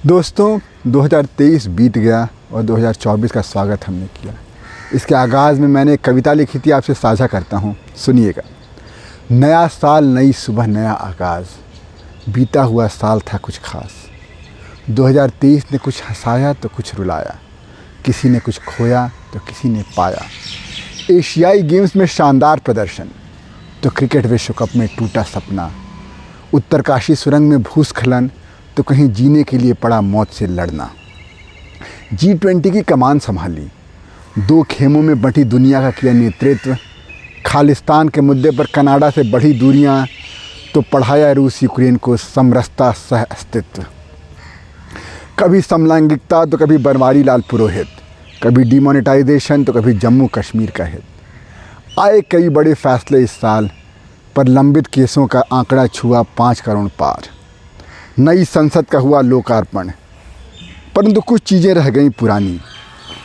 दोस्तों 2023 बीत गया और 2024 का स्वागत हमने किया। इसके आगाज़ में मैंने एक कविता लिखी थी, आपसे साझा करता हूँ, सुनिएगा। नया साल, नई सुबह, नया आगाज़, बीता हुआ साल था कुछ खास। 2023 ने कुछ हंसाया तो कुछ रुलाया, किसी ने कुछ खोया तो किसी ने पाया। एशियाई गेम्स में शानदार प्रदर्शन तो क्रिकेट विश्व कप में टूटा सपना। उत्तरकाशी सुरंग में भूस्खलन तो कहीं जीने के लिए पड़ा मौत से लड़ना। G20 की कमान संभाली, 2 खेमों में बंटी दुनिया का किया नेतृत्व। खालिस्तान के मुद्दे पर कनाडा से बढ़ी दूरियां तो पढ़ाया रूस यूक्रेन को समरसता सह अस्तित्व। कभी समलैंगिकता तो कभी बनवारी लाल पुरोहित, कभी डिमोनेटाइजेशन तो कभी जम्मू कश्मीर का हित। आए कई बड़े फैसले इस साल, पर लंबित केसों का आंकड़ा छुआ 5 करोड़ पार। नई संसद का हुआ लोकार्पण, परंतु कुछ चीज़ें रह गई पुरानी।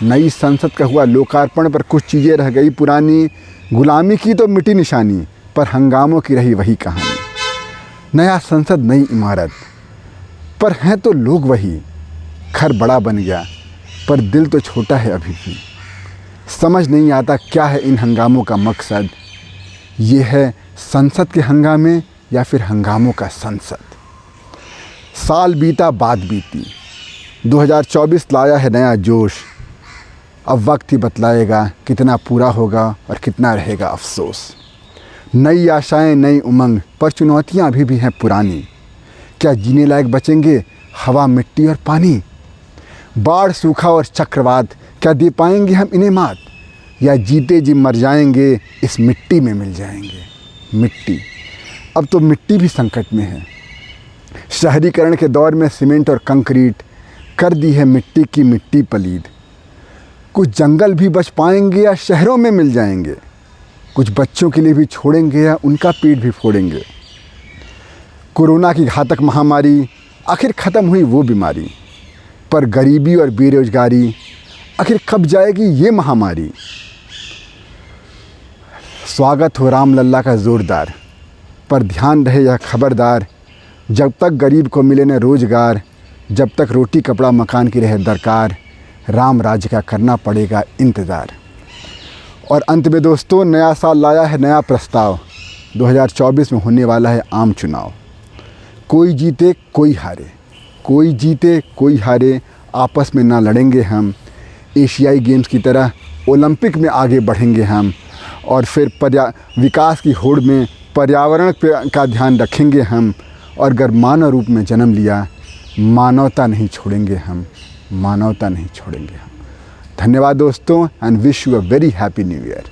नई संसद का हुआ लोकार्पण पर कुछ चीज़ें रह गई पुरानी। गुलामी की तो मिटी निशानी, पर हंगामों की रही वही कहानी। नया संसद, नई इमारत, पर हैं तो लोग वही। घर बड़ा बन गया पर दिल तो छोटा है अभी भी। समझ नहीं आता क्या है इन हंगामों का मकसद। ये है संसद के हंगामे या फिर हंगामों का संसद। साल बीता, बात बीती, 2024 लाया है नया जोश। अब वक्त ही बतलाएगा कितना पूरा होगा और कितना रहेगा अफसोस। नई आशाएं, नई उमंग, पर चुनौतियां अभी भी हैं पुरानी। क्या जीने लायक बचेंगे हवा, मिट्टी और पानी? बाढ़, सूखा और चक्रवात, क्या दे पाएंगे हम इन्हें मात? या जीते जी मर जाएंगे, इस मिट्टी में मिल जाएंगे। मिट्टी, अब तो मिट्टी भी संकट में है। शहरीकरण के दौर में सीमेंट और कंक्रीट कर दी है मिट्टी की मिट्टी पलीद। कुछ जंगल भी बच पाएंगे या शहरों में मिल जाएंगे। कुछ बच्चों के लिए भी छोड़ेंगे या उनका पेट भी फोड़ेंगे। कोरोना की घातक महामारी, आखिर ख़त्म हुई वो बीमारी, पर गरीबी और बेरोजगारी, आखिर कब जाएगी ये महामारी? स्वागत हो राम लल्ला का ज़ोरदार, पर ध्यान रहे यह खबरदार, जब तक गरीब को मिले न रोज़गार, जब तक रोटी कपड़ा मकान की रहे दरकार, राम राज्य का करना पड़ेगा इंतज़ार। और अंत में दोस्तों, नया साल लाया है नया प्रस्ताव। 2024 में होने वाला है आम चुनाव। कोई जीते कोई हारे, कोई जीते कोई हारे, आपस में ना लड़ेंगे हम। एशियाई गेम्स की तरह ओलंपिक में आगे बढ़ेंगे हम। और फिर विकास की होड़ में पर्यावरण का ध्यान रखेंगे हम। और अगर मानव रूप में जन्म लिया, मानवता नहीं छोड़ेंगे हम, मानवता नहीं छोड़ेंगे हम। धन्यवाद दोस्तों, and wish you a very happy new year.